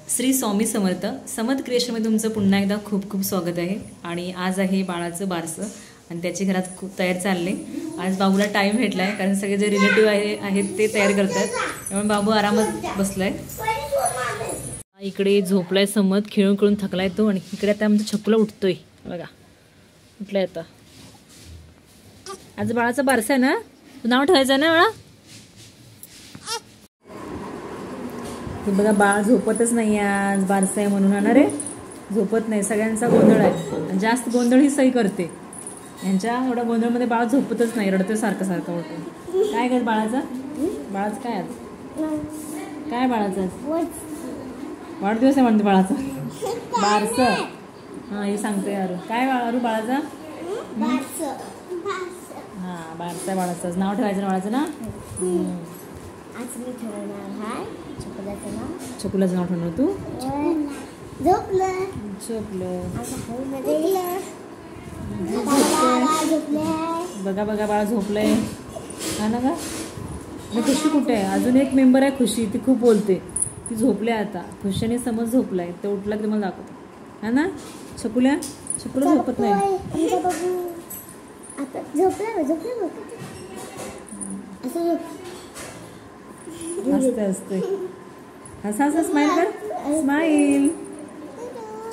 श्री स्वामी समर्थ समर्थ क्रिएशनमध्ये तुमचं पुन्हा एकदा खूप खूप स्वागत आहे। आणि आज आहे बाळाचं बारसं आणि त्याची घरात खूप तयार चालले। आज बाबूला टाइम भेटलाय कारण सगळे जे रिलेटिव्ह आहेत ते तयार करतात, त्यामुळे बाबू आरामात बसलाय। इकडे झोपलाय समर्थ, खेळून खेळून थकलाय तो। आणि इकडे आता आमचा छकुला उठतोय बघा, उठलाय आता। आज बाळाचं बारसं आहे ना, तू नाव ठेवायचं ना बाळा। हे बघा बाळ झोपतच नाही, आज बारसं आहे म्हणून ना रे, झोपत नाही। सगळ्यांचा गोंधळ आहे, जास्त गोंधळ ही सई करते। यांच्या एवढ्या गोंधळमध्ये बाळ झोपतच नाही, रडते सारखं सारखं उठून। काय कर बाळाचं, बाळाचं काय आज, काय बाळाचं वाढदिवस आहे म्हणते बाळाचा, बारसं। हां हे सांगते यार, काय बाळारू बाळाचा, हां बारसं बाळाचं नाव ठेवायचं ना बाळाचं ना। आज मी ठरवणार आहे छकुल्याचं नाव, छकुल्याचं नाव ठरवणार तू। झोपलं झोपलं बघा बघा बाळ झोपलंय, हा ना ग। खुशी कुठे आहे, अजून एक मेंबर आहे खुशी, ती खूप बोलते, ती झोपले आता। खुशीने समज झोपलाय, ते उठला की मला दाखवतो, हा ना। छकुल्या झोपत नाही, हसते हसते, हस हस स्माइल कर, smile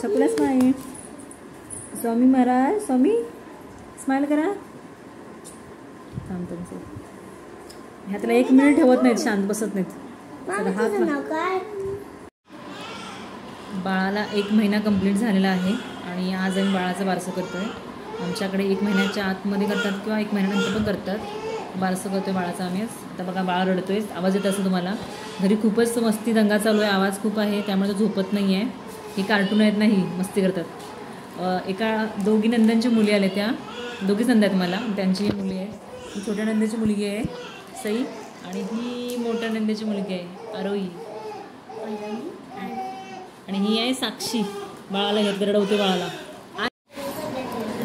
छकुल्या smile. Swami Maharaj Swami smile करा। ह्यातला 1 मिनिट ठेवत नाहीत, शांत बसत नाहीत। बाळाला 1 महिना कंप्लीट झालेला आहे आणि आज आम्ही बाळाचं बारसं करतोय। आमच्याकडे 1 महिन्याच्या आतमध्ये करतात किंवा 1 महिन्यानंतर पण करतात। बारसं करतोय बाळाचा आम्ही। आता बघा बाळ रडतोय, आवाज येत असेल तुम्हाला, घरी खूपच मस्ती दंगा चालू आहे, आवाज खूप आहे, त्यामुळे तो झोपत नाही आहे। ही कार्टून आहेत नाही, मस्ती करतात। दोघी नंदांची मुली आल्या, त्या दोघीच नंद आहेत मला, त्यांची मुली आहे। ही छोट्या नंदाची मुलगी आहे सई, आणि ही मोठ्या नंदाची मुलगी आहे आरोही, आणि ही आहे साक्षी। बाळाला घेतलं, रडवते बाळाला।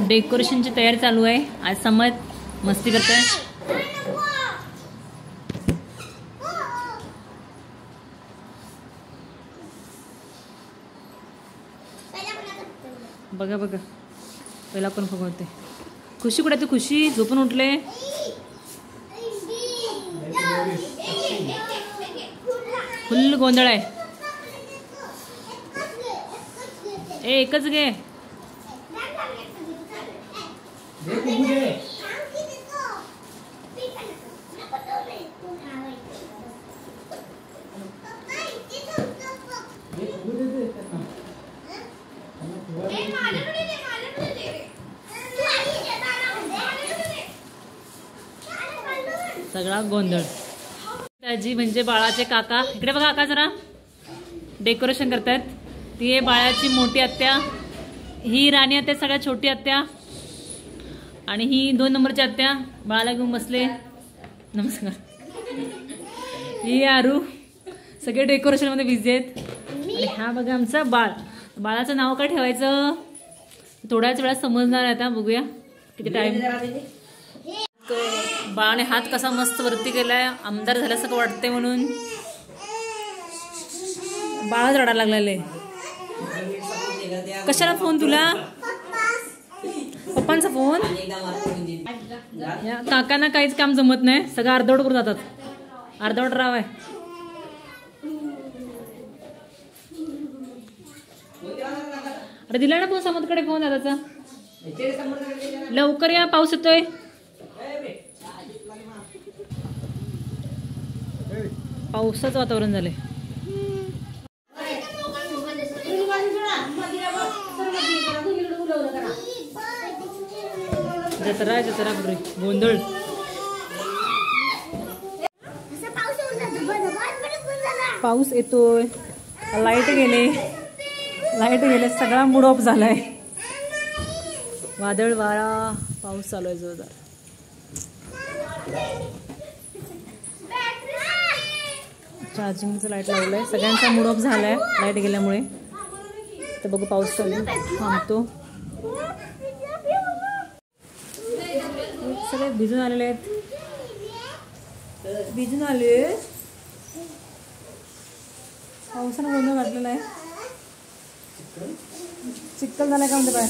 डेकोरेशनची तयारी चालू आहे, आज समत मस्ती करताय। बघा बघा पहिला कोण फुगवते, खुशी कुठे, ती खुशी झोपून उठले। फुल गोंधळ आहे, एकच घे। सगळा गोंधळ। आजी म्हणजे बाळाचे काका, इकडे बघा काका जरा डेकोरेशन करतात। ती आहे बाळाची मोठी आत्या, ही राणी आत्या सगळ्यात छोटी आत्या, आणि ही 2 नंबरची आत्या बाळाला घेऊन बसले, नमस्कार। ही आरू, सगळे डेकोरेशन मध्ये बिझी आहेत। आणि हा बघा आमचा बाळ, बाळाचं नाव काय ठेवायचं थोड्याच वेळात समजणार आहे, आता बघूया किती टाइम। बाळाने हात कसा मस्त वरती केलाय, आमदार झाल्यासारखं वाटते म्हणून। बाळच रडायला लागलेले, कशाला फोन तुला, पप्पांचा फोन। या काकांना काहीच काम जमत नाही, सगळं अर्धवट करून जातात, अर्धवट राव आहे। अरे दिला ना फोन समोरकडे, फोन दादाचा, लवकर या पाऊस येतोय। पावसाचं वातावरण झालंय। जत्रा जत्रा गोंधळ। पाऊस येतोय, लाईट गेले, सगळा मूड ऑफ झालाय। वादळ वारा पाऊस चालू आहे जोरदार। चार्जिंगचं लाईट लावलंय, सगळ्यांचा मूड ऑफ झालाय लाईट गेल्यामुळे। तर बघू पाऊस चालू थांबतो, सगळे भिजून आलेले आहेत, भिजून आले। पावसानं गोंधळ घातलेला आहे. चिखल झालाय का म्हणते बाय.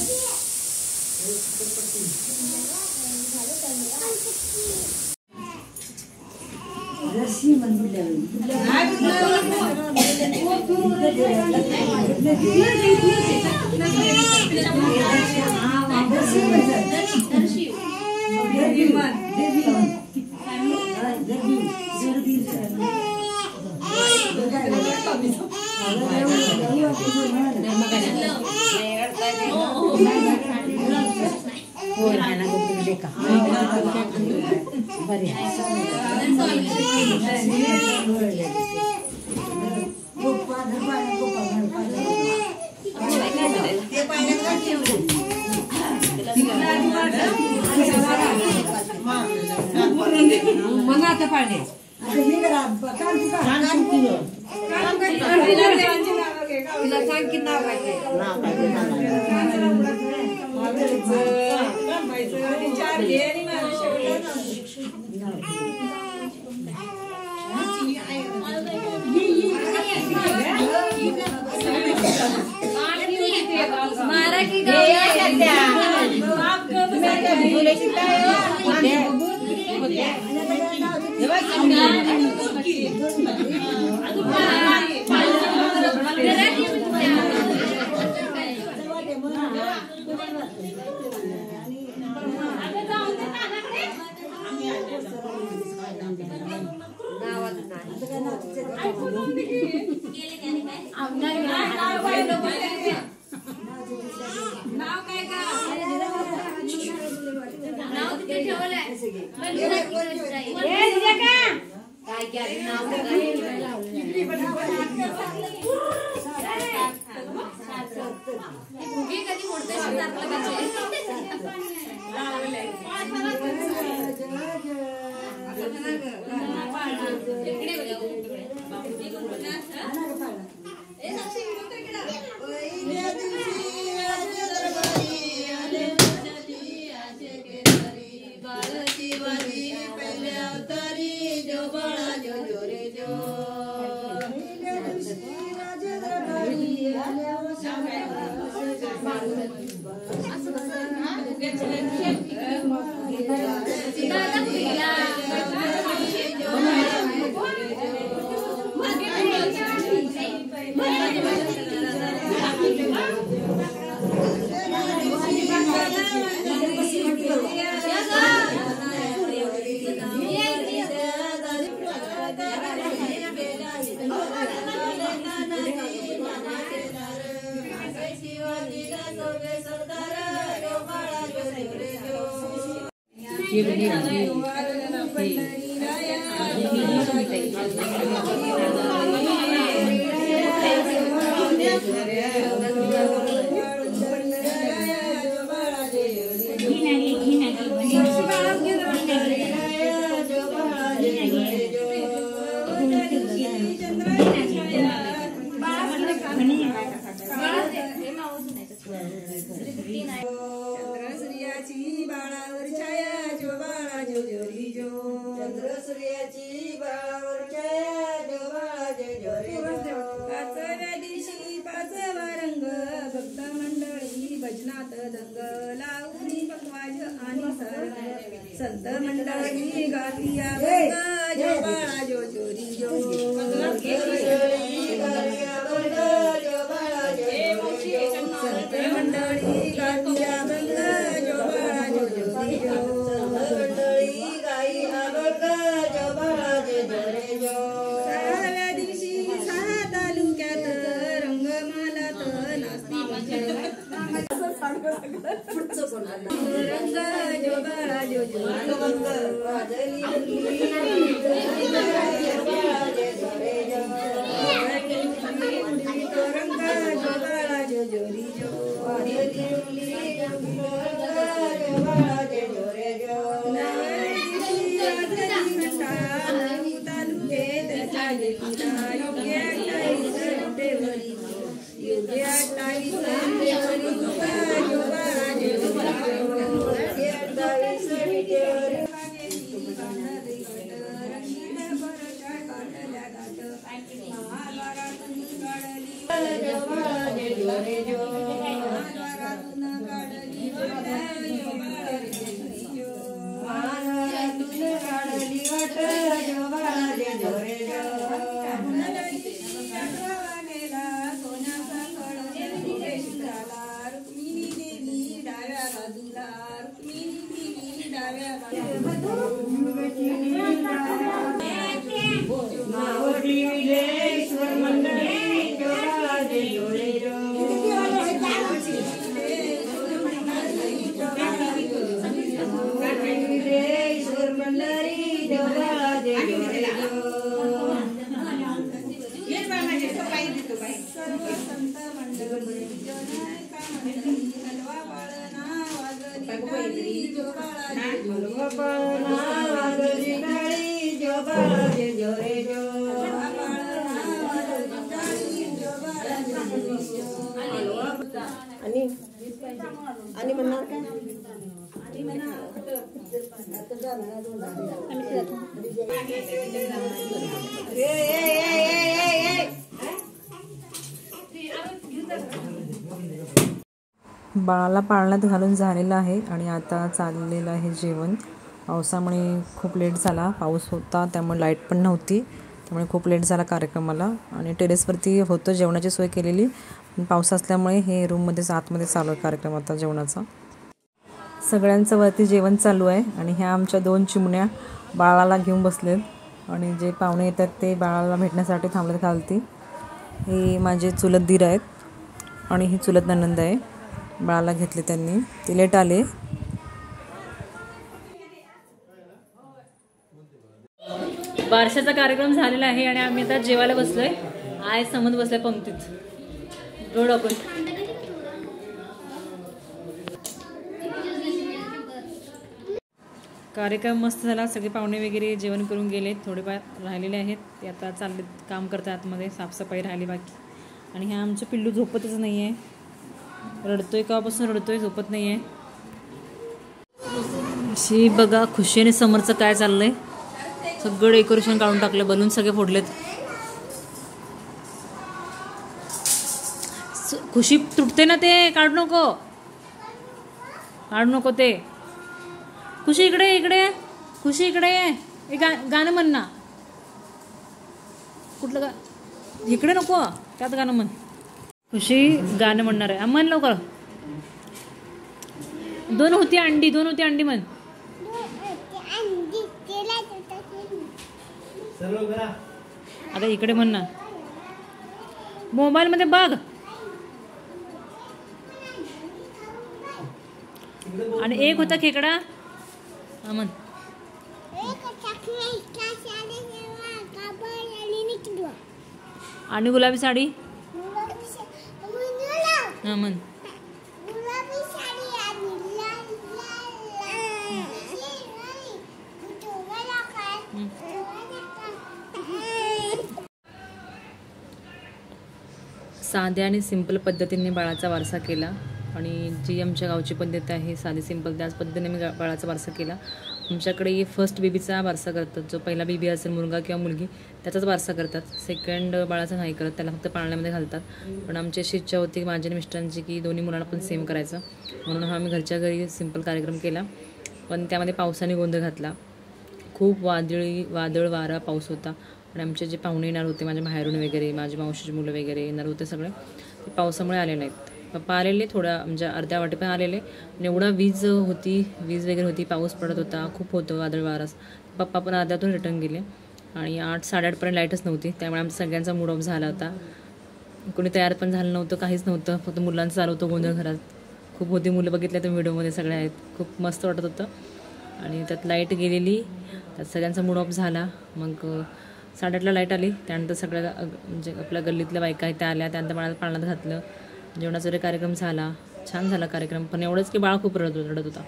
संत मंडळी गातिया जो बाळा जो जोरी जो संत मंडळी गातिया जो बाळा जो जोरी जो सहाव्या दिवशी 6 तालुक्यात रंगमालात नाचती रंग जो बाळा जो जो बाळा जे जो रे जो अंधारातून काढली वाट जो बाळा जे जो रे जो अंधारातून काढली वाट जो बाळा जे जो रे जो गेला सोन्याचा कळस झाला रुक्मिणी देवी डाव्या बाजूला रुक्मिणी देवी डाव्या मावळी विजयेश्वर मंडळी जो बाळा जे जो रे जो विजयेश्वर मंडळी जो बाळा जे जो रे जो सर्व संत मंडळी हलवा बाळना वाजली जो बाळा हलवा बाळना वाजली टाळी जो बाळा जे जो रे जो आणि म्हणणार काय बाळाला पाळण्यात घालून झालेलं आहे आणि आता चाललेलं आहे जेवण. पावसामुळे खूप लेट झाला, पाऊस होता त्यामुळे लाईट पण नव्हती, त्यामुळे खूप लेट झाला कार्यक्रमाला. आणि टेरेसवरती होतं जेवणाची सोय केलेली, पण पाऊस असल्यामुळे हे रूममध्येच आतमध्ये चालू आहे कार्यक्रम आता जेवणाचा. सगळ्यांचं वरती जेवण चालू आहे आणि ह्या आमच्या 2 चिमण्या बाळाला घेऊन बसलेत आणि जे पाहुणे येतात ते बाळाला भेटण्यासाठी थांबलेत खालती. हे माझे चुलत दीर आहेत आणि ही चुलत नणंद आहे. बाळाला घेतले त्यांनी, ते लेट आले. बारशाचा कार्यक्रम झालेला आहे आणि आम्ही आता जेवायला बसलोय. आय समोर बसलाय पंक्तीत. रोड आपण कार्यक्रम मस्त झाला. सगळे पाहुणे वगैरे जेवण करून गेले, थोडेफार राहिलेले आहेत ते आता चालले काम करतात आतमध्ये, साफसफाई राहिली बाकी. आणि ह्या आमचं पिल्लू झोपतच नाही आहे, रडतोय, केव्हापासून रडतोय, झोपत नाही आहे. अशी बघा खुशी आणि समोरचं काय चाललंय. सगळं डेकोरेशन काढून टाकलं, बलून सगळे फोडलेत. खुशी तुटते ना, ते काढू नको, काढू नको ते. खुशी इकडे, इकडे खुशी इकडे ये. गाणं म्हण ना. कुठलं इकडे नको, त्यात गाणं म्हण. खुशी गाणं म्हणणार आहे, म्हण लवकर. 2 होती अंडी म्हण. आता इकडे म्हण ना, मोबाईल मध्ये बघ. आणि 1 होता खेकडा, म्हण. आणि गुलाबी साडी, म्हण. साध्या आणि सिंपल पद्धतीने बाळाचा वारसा केला आणि जी आमच्या गावची पद्धत आहे साधी सिंपल, त्याच पद्धतीने मी बाळाचा वारसा केला. आमच्याकडे फर्स्ट बेबीचा वारसा करतात, जो पहिला बेबी असेल मुलगा किंवा मुलगी त्याचाच वारसा करतात. सेकंड बाळाचा नाही करत, त्याला फक्त पाळण्यामध्ये घालतात. पण आमची अशी इच्छा होती माझ्या आणि मिस्टरांची की दोन्ही मुलांना पण सेम करायचं, म्हणून आम्ही घरच्या घरी सिंपल कार्यक्रम केला. पण त्यामध्ये पावसाने गोंधळ घातला. खूप वादळ वारा पाऊस होता आणि आमचे जे पाहुणे येणार होते माझ्या बाहेरून वगैरे, माझे मावशीची मुलं वगैरे येणार होते, सगळे ते पावसामुळे आले नाहीत. पप्पा आलेले थोड्या म्हणजे अर्ध्या वाटे पण आलेले, आणि एवढा वीज वगैरे होती, पाऊस पडत होता, खूप होतं वादळ वारास. पप्पा पण अर्ध्यातून रिटर्न गेले आणि 8-8:30पर्यंत लाईटच नव्हती. त्यामुळे आमचा सगळ्यांचा मूड ऑफ झाला होता. कोणी तयार पण झालं नव्हतं, काहीच नव्हतं, फक्त मुलांचं चालू होतं गोंधळ घरात. खूप होती मुलं, बघितल्या तर व्हिडिओमध्ये सगळे आहेत. खूप मस्त वाटत होतं. आणि त्यात लाईट गेलेली, त्यात सगळ्यांचा मूड ऑफ झाला. मग 8:30ला लाईट आली. त्यानंतर सगळ्या म्हणजे आपल्या गल्लीतल्या बायका त्या आल्या, त्यानंतर बाळाला पाळण्यात घातलं. जेवणाचा वगैरे कार्यक्रम झाला, छान झाला कार्यक्रम. पण एवढंच की बाळ खूप रडत होता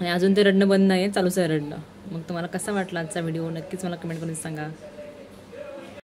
आणि अजून ते रडणं बंद नाही आहे, चालूच आहे रडणं. मग तुम्हाला कसा वाटला आजचा व्हिडिओ नक्कीच मला कमेंट करून सांगा.